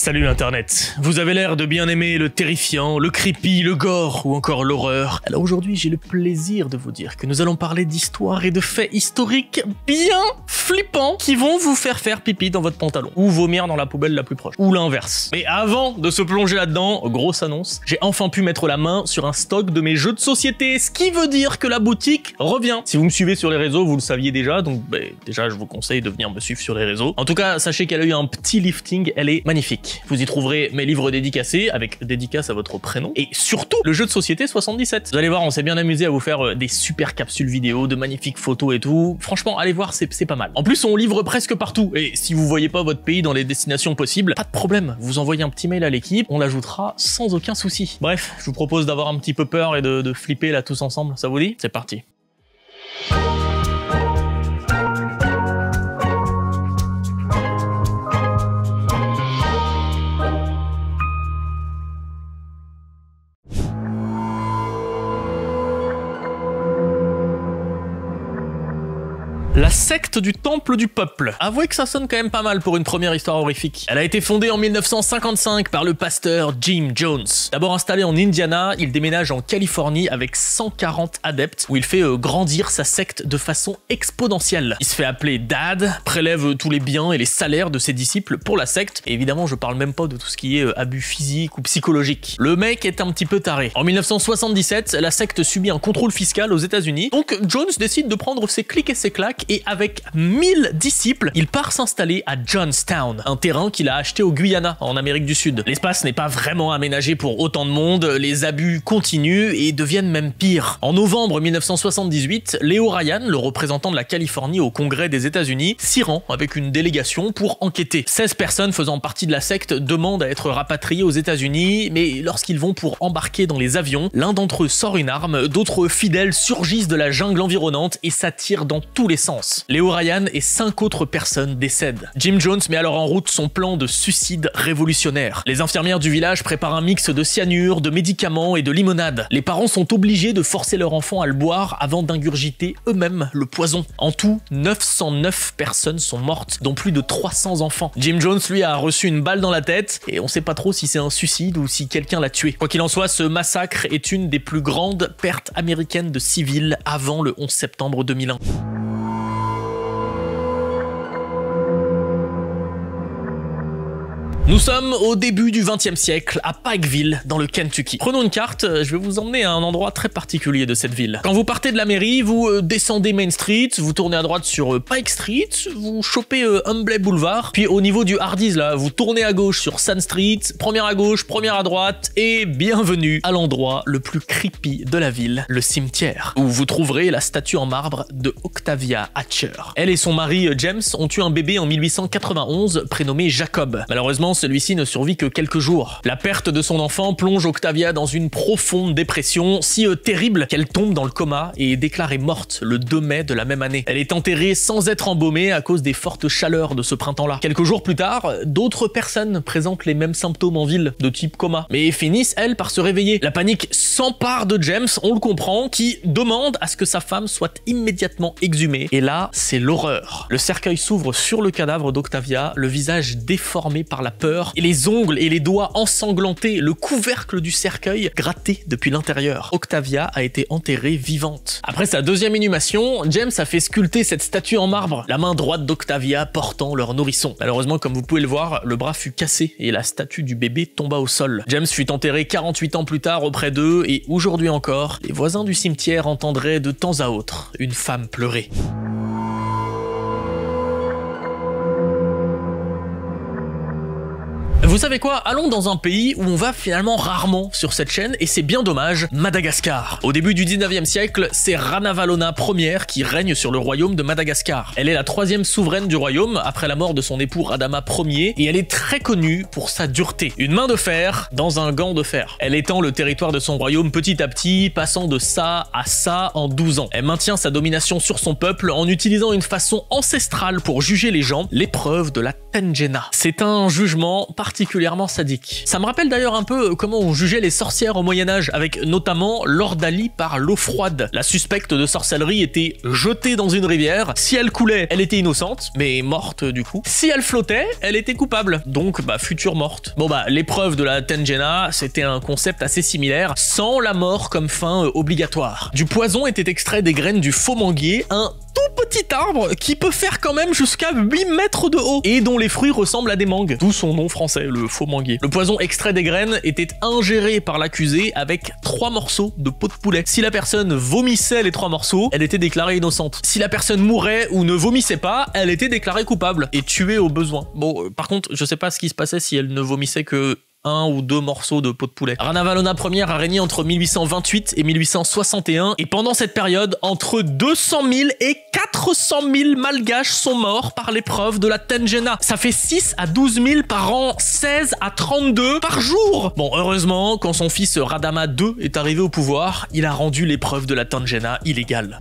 Salut Internet, vous avez l'air de bien aimer le terrifiant, le creepy, le gore ou encore l'horreur. Alors aujourd'hui j'ai le plaisir de vous dire que nous allons parler d'histoires et de faits historiques bien flippants qui vont vous faire pipi dans votre pantalon ou vomir dans la poubelle la plus proche ou l'inverse. Mais avant de se plonger là-dedans, grosse annonce, j'ai enfin pu mettre la main sur un stock de mes jeux de société, ce qui veut dire que la boutique revient. Si vous me suivez sur les réseaux, vous le saviez déjà, donc déjà je vous conseille de venir me suivre sur les réseaux. En tout cas, sachez qu'elle a eu un petit lifting, elle est magnifique. Vous y trouverez mes livres dédicacés, avec dédicace à votre prénom, et surtout le jeu de société 77. Vous allez voir, on s'est bien amusé à vous faire des super capsules vidéo, de magnifiques photos et tout. Franchement, allez voir, c'est pas mal. En plus, on livre presque partout, et si vous voyez pas votre pays dans les destinations possibles, pas de problème, vous envoyez un petit mail à l'équipe, on l'ajoutera sans aucun souci. Bref, je vous propose d'avoir un petit peu peur et de flipper là tous ensemble, ça vous dit? C'est parti. La secte du Temple du Peuple. Avouez que ça sonne quand même pas mal pour une première histoire horrifique. Elle a été fondée en 1955 par le pasteur Jim Jones. D'abord installé en Indiana, il déménage en Californie avec 140 adeptes où il fait grandir sa secte de façon exponentielle. Il se fait appeler Dad, prélève tous les biens et les salaires de ses disciples pour la secte. Et évidemment, je parle même pas de tout ce qui est abus physique ou psychologique. Le mec est un petit peu taré. En 1977, la secte subit un contrôle fiscal aux États-Unis. Donc Jones décide de prendre ses clics et ses claques et avec 1000 disciples, il part s'installer à Johnstown, un terrain qu'il a acheté au Guyana, en Amérique du Sud. L'espace n'est pas vraiment aménagé pour autant de monde, les abus continuent et deviennent même pires. En novembre 1978, Leo Ryan, le représentant de la Californie au Congrès des États-Unis, s'y rend avec une délégation pour enquêter. 16 personnes faisant partie de la secte demandent à être rapatriées aux États-Unis, mais lorsqu'ils vont pour embarquer dans les avions, l'un d'entre eux sort une arme, d'autres fidèles surgissent de la jungle environnante et s'attirent dans tous les sens. Leo Ryan et 5 autres personnes décèdent. Jim Jones met alors en route son plan de suicide révolutionnaire. Les infirmières du village préparent un mix de cyanure, de médicaments et de limonade. Les parents sont obligés de forcer leur enfant à le boire avant d'ingurgiter eux-mêmes le poison. En tout, 909 personnes sont mortes, dont plus de 300 enfants. Jim Jones, lui, a reçu une balle dans la tête et on sait pas trop si c'est un suicide ou si quelqu'un l'a tué. Quoi qu'il en soit, ce massacre est une des plus grandes pertes américaines de civils avant le 11 septembre 2001. Nous sommes au début du XXe siècle, à Pikeville, dans le Kentucky. Prenons une carte, je vais vous emmener à un endroit très particulier de cette ville. Quand vous partez de la mairie, vous descendez Main Street, vous tournez à droite sur Pike Street, vous chopez Humbley Boulevard, puis au niveau du Hardee's, là, vous tournez à gauche sur Sun Street, première à gauche, première à droite, et bienvenue à l'endroit le plus creepy de la ville, le cimetière, où vous trouverez la statue en marbre de Octavia Hatcher. Elle et son mari James ont eu un bébé en 1891, prénommé Jacob. Malheureusement, celui-ci ne survit que quelques jours. La perte de son enfant plonge Octavia dans une profonde dépression, si terrible qu'elle tombe dans le coma et est déclarée morte le 2 mai de la même année. Elle est enterrée sans être embaumée à cause des fortes chaleurs de ce printemps-là. Quelques jours plus tard, d'autres personnes présentent les mêmes symptômes en ville, de type coma, mais finissent, elles, par se réveiller. La panique s'empare de James, on le comprend, qui demande à ce que sa femme soit immédiatement exhumée. Et là, c'est l'horreur. Le cercueil s'ouvre sur le cadavre d'Octavia, le visage déformé par la peur, et les ongles et les doigts ensanglantés, le couvercle du cercueil gratté depuis l'intérieur. Octavia a été enterrée vivante. Après sa deuxième inhumation, James a fait sculpter cette statue en marbre, la main droite d'Octavia portant leur nourrisson. Malheureusement, comme vous pouvez le voir, le bras fut cassé et la statue du bébé tomba au sol. James fut enterré 48 ans plus tard auprès d'eux et aujourd'hui encore, les voisins du cimetière entendraient de temps à autre une femme pleurer. Vous savez quoi? Allons dans un pays où on va finalement rarement sur cette chaîne, et c'est bien dommage, Madagascar. Au début du 19e siècle, c'est Ranavalona Ier qui règne sur le royaume de Madagascar. Elle est la 3e souveraine du royaume, après la mort de son époux Radama Ier, et elle est très connue pour sa dureté. Une main de fer dans un gant de fer. Elle étend le territoire de son royaume petit à petit, passant de ça à ça en 12 ans. Elle maintient sa domination sur son peuple en utilisant une façon ancestrale pour juger les gens, l'épreuve de la Tenjena. C'est un jugement particulier particulièrement sadique. Ça me rappelle d'ailleurs un peu comment on jugeait les sorcières au Moyen-Âge, avec notamment l'ordalie par l'eau froide. La suspecte de sorcellerie était jetée dans une rivière. Si elle coulait, elle était innocente, mais morte du coup. Si elle flottait, elle était coupable, donc future morte. Bon l'épreuve de la Tenjena, c'était un concept assez similaire, sans la mort comme fin obligatoire. Du poison était extrait des graines du faux manguier, un tout petit arbre qui peut faire quand même jusqu'à 8 mètres de haut et dont les fruits ressemblent à des mangues, d'où son nom français, le faux manguier. Le poison extrait des graines était ingéré par l'accusé avec 3 morceaux de peau de poulet. Si la personne vomissait les 3 morceaux, elle était déclarée innocente. Si la personne mourait ou ne vomissait pas, elle était déclarée coupable et tuée au besoin. Bon, par contre, je sais pas ce qui se passait si elle ne vomissait que 1 ou 2 morceaux de peau de poulet. Ranavalona Ier a régné entre 1828 et 1861 et pendant cette période, entre 200 000 et 400 000 malgaches sont morts par l'épreuve de la Tenjena. Ça fait 6 à 12 000 par an, 16 à 32 par jour. Bon, heureusement, quand son fils Radama II est arrivé au pouvoir, il a rendu l'épreuve de la Tenjena illégale.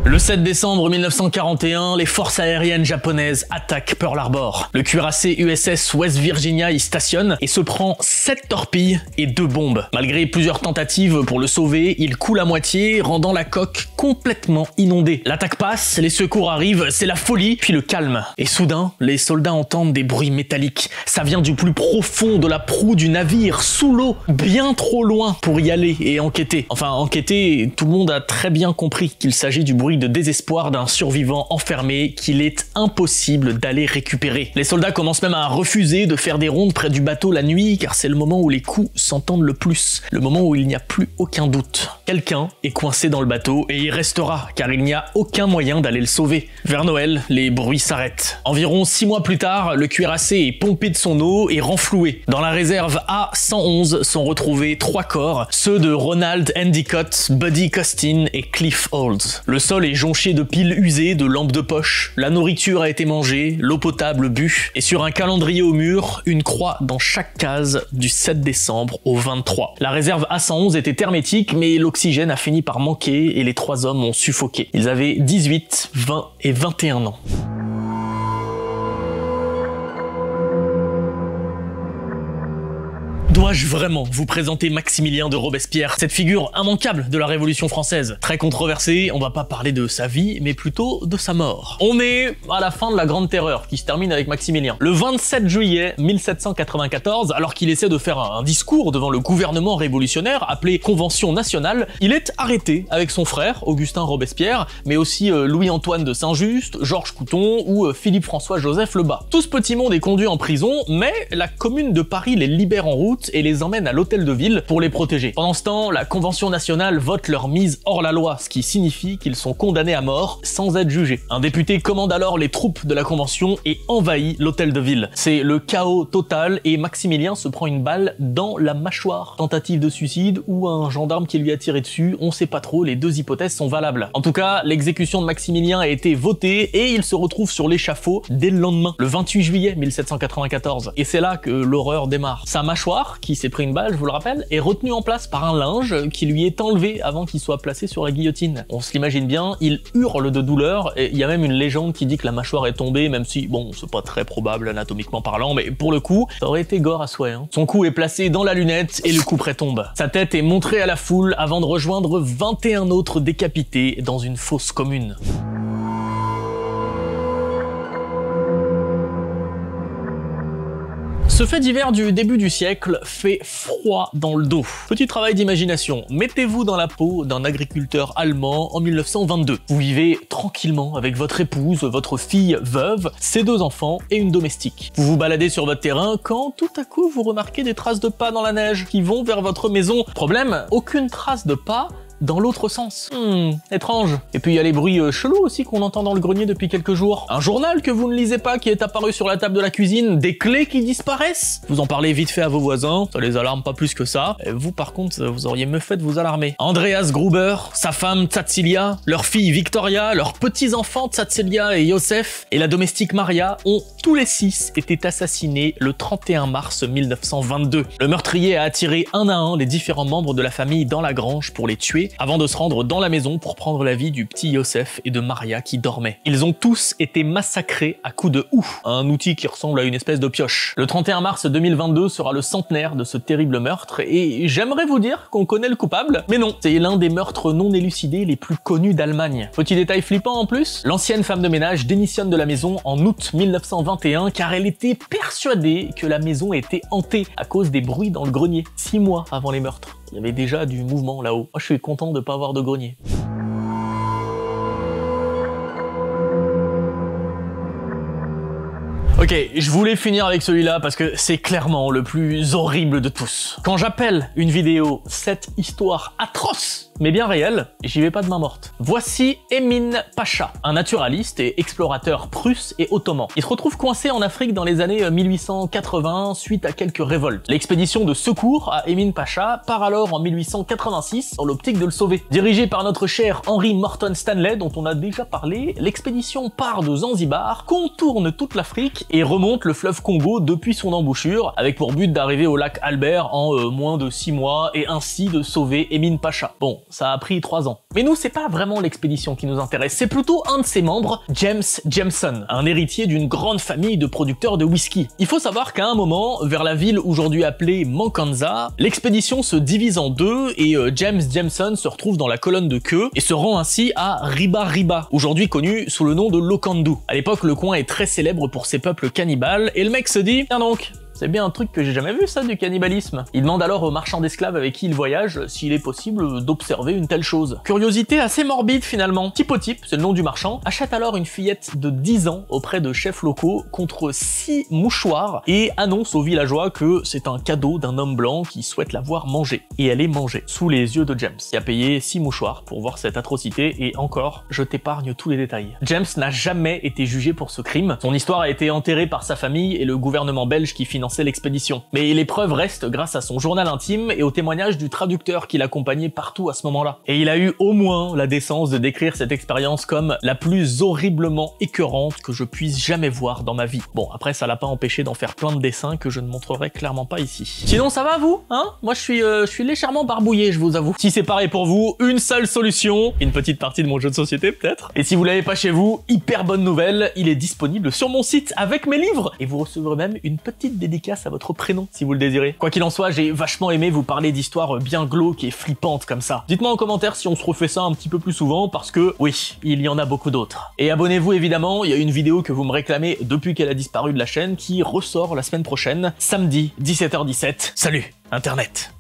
Le 7 décembre 1941, les forces aériennes japonaises attaquent Pearl Harbor. Le cuirassé USS West Virginia y stationne et se prend 7 torpilles et 2 bombes. Malgré plusieurs tentatives pour le sauver, il coule à moitié, rendant la coque complètement inondée. L'attaque passe, les secours arrivent, c'est la folie, puis le calme. Et soudain, les soldats entendent des bruits métalliques. Ça vient du plus profond de la proue du navire, sous l'eau, bien trop loin pour y aller et enquêter. Enfin, enquêter, tout le monde a très bien compris qu'il s'agit du bruit de désespoir d'un survivant enfermé qu'il est impossible d'aller récupérer. Les soldats commencent même à refuser de faire des rondes près du bateau la nuit car c'est le moment où les coups s'entendent le plus, le moment où il n'y a plus aucun doute. Quelqu'un est coincé dans le bateau et il restera car il n'y a aucun moyen d'aller le sauver. Vers Noël, les bruits s'arrêtent. Environ 6 mois plus tard, le cuirassé est pompé de son eau et renfloué. Dans la réserve A111 sont retrouvés 3 corps, ceux de Ronald Endicott, Buddy Costin et Cliff Olds. Le sol est jonché de piles usées, de lampes de poche, la nourriture a été mangée, l'eau potable bue, et sur un calendrier au mur, une croix dans chaque case du 7 décembre au 23. La réserve A111 était hermétique, mais l'oxygène a fini par manquer et les 3 hommes ont suffoqué. Ils avaient 18, 20 et 21 ans. Dois-je vraiment vous présenter Maximilien de Robespierre, cette figure immanquable de la Révolution française? Très controversée, on va pas parler de sa vie, mais plutôt de sa mort. On est à la fin de la Grande Terreur, qui se termine avec Maximilien. Le 27 juillet 1794, alors qu'il essaie de faire un discours devant le gouvernement révolutionnaire, appelé Convention nationale, il est arrêté avec son frère, Augustin Robespierre, mais aussi Louis-Antoine de Saint-Just, Georges Couthon ou Philippe-François-Joseph Lebas. Tout ce petit monde est conduit en prison, mais la Commune de Paris les libère en route et les emmène à l'hôtel de ville pour les protéger. Pendant ce temps, la Convention nationale vote leur mise hors la loi, ce qui signifie qu'ils sont condamnés à mort sans être jugés. Un député commande alors les troupes de la Convention et envahit l'hôtel de ville. C'est le chaos total et Maximilien se prend une balle dans la mâchoire. Tentative de suicide ou un gendarme qui lui a tiré dessus, on sait pas trop, les 2 hypothèses sont valables. En tout cas, l'exécution de Maximilien a été votée et il se retrouve sur l'échafaud dès le lendemain, le 28 juillet 1794. Et c'est là que l'horreur démarre. Sa mâchoire, qui s'est pris une balle, je vous le rappelle, est retenu en place par un linge qui lui est enlevé avant qu'il soit placé sur la guillotine. On se l'imagine bien, il hurle de douleur, et il y a même une légende qui dit que la mâchoire est tombée, même si, bon, c'est pas très probable anatomiquement parlant, mais pour le coup, ça aurait été gore à souhait. Son cou est placé dans la lunette et le couperet tombe. Sa tête est montrée à la foule avant de rejoindre 21 autres décapités dans une fosse commune. Ce fait divers du début du siècle fait froid dans le dos. Petit travail d'imagination, mettez-vous dans la peau d'un agriculteur allemand en 1922. Vous vivez tranquillement avec votre épouse, votre fille veuve, ses 2 enfants et une domestique. Vous vous baladez sur votre terrain quand tout à coup vous remarquez des traces de pas dans la neige qui vont vers votre maison. Problème, aucune trace de pas dans l'autre sens. Étrange. Et puis il y a les bruits chelous aussi qu'on entend dans le grenier depuis quelques jours. Un journal que vous ne lisez pas qui est apparu sur la table de la cuisine, des clés qui disparaissent. Vous en parlez vite fait à vos voisins, ça les alarme pas plus que ça. Et vous par contre, vous auriez mieux fait de vous alarmer. Andreas Gruber, sa femme Tsatsilia, leur fille Victoria, leurs petits-enfants Tsatsilia et Joseph, et la domestique Maria ont tous les 6 été assassinés le 31 mars 1922. Le meurtrier a attiré un à un les différents membres de la famille dans la grange pour les tuer, coucher avant de se rendre dans la maison pour prendre la vie du petit Yosef et de Maria qui dormaient. Ils ont tous été massacrés à coups de houx, un outil qui ressemble à une espèce de pioche. Le 31 mars 2022 sera le centenaire de ce terrible meurtre et j'aimerais vous dire qu'on connaît le coupable, mais non, c'est l'un des meurtres non élucidés les plus connus d'Allemagne. Petit détail flippant en plus, l'ancienne femme de ménage démissionne de la maison en août 1921 car elle était persuadée que la maison était hantée à cause des bruits dans le grenier, 6 mois avant les meurtres. Il y avait déjà du mouvement là-haut. Moi je suis content de pas avoir de grenier. Ok, je voulais finir avec celui-là parce que c'est clairement le plus horrible de tous. Quand j'appelle une vidéo cette histoire atroce mais bien réelle, j'y vais pas de main morte. Voici Emin Pacha, un naturaliste et explorateur prusse et ottoman. Il se retrouve coincé en Afrique dans les années 1880 suite à quelques révoltes. L'expédition de secours à Emin Pacha part alors en 1886 dans l'optique de le sauver. Dirigée par notre cher Henry Morton Stanley dont on a déjà parlé, l'expédition part de Zanzibar, contourne toute l'Afrique et remonte le fleuve Congo depuis son embouchure, avec pour but d'arriver au lac Albert en moins de 6 mois et ainsi de sauver Emin Pacha. Bon, ça a pris 3 ans. Mais nous, c'est pas vraiment l'expédition qui nous intéresse, c'est plutôt un de ses membres, James Jameson, un héritier d'une grande famille de producteurs de whisky. Il faut savoir qu'à un moment, vers la ville aujourd'hui appelée Mankanza, l'expédition se divise en deux et James Jameson se retrouve dans la colonne de queue et se rend ainsi à Riba Riba, aujourd'hui connu sous le nom de Lokandu. À l'époque, le coin est très célèbre pour ses peuples cannibales et le mec se dit, tiens donc, c'est bien un truc que j'ai jamais vu ça du cannibalisme. Il demande alors au marchand d'esclaves avec qui il voyage s'il est possible d'observer une telle chose. Curiosité assez morbide finalement. Typotype, c'est le nom du marchand, achète alors une fillette de 10 ans auprès de chefs locaux contre 6 mouchoirs et annonce aux villageois que c'est un cadeau d'un homme blanc qui souhaite la voir manger. Et elle est mangée, sous les yeux de James, qui a payé 6 mouchoirs pour voir cette atrocité et encore, je t'épargne tous les détails. James n'a jamais été jugé pour ce crime. Son histoire a été enterrée par sa famille et le gouvernement belge qui finance l'expédition. Mais les preuves restent grâce à son journal intime et au témoignage du traducteur qui l'accompagnait partout à ce moment-là. Et il a eu au moins la décence de décrire cette expérience comme la plus horriblement écœurante que je puisse jamais voir dans ma vie. Bon, après ça l'a pas empêché d'en faire plein de dessins que je ne montrerai clairement pas ici. Sinon ça va vous, hein? Moi je suis légèrement barbouillé, je vous avoue. Si c'est pareil pour vous, une seule solution, une petite partie de mon jeu de société peut-être. Et si vous l'avez pas chez vous, hyper bonne nouvelle, il est disponible sur mon site avec mes livres et vous recevrez même une petite dédicace à votre prénom si vous le désirez. Quoi qu'il en soit, j'ai vachement aimé vous parler d'histoires bien glauques et flippantes comme ça. Dites-moi en commentaire si on se refait ça un petit peu plus souvent parce que oui, il y en a beaucoup d'autres. Et abonnez-vous évidemment, il y a une vidéo que vous me réclamez depuis qu'elle a disparu de la chaîne qui ressort la semaine prochaine, samedi 17h17. Salut Internet!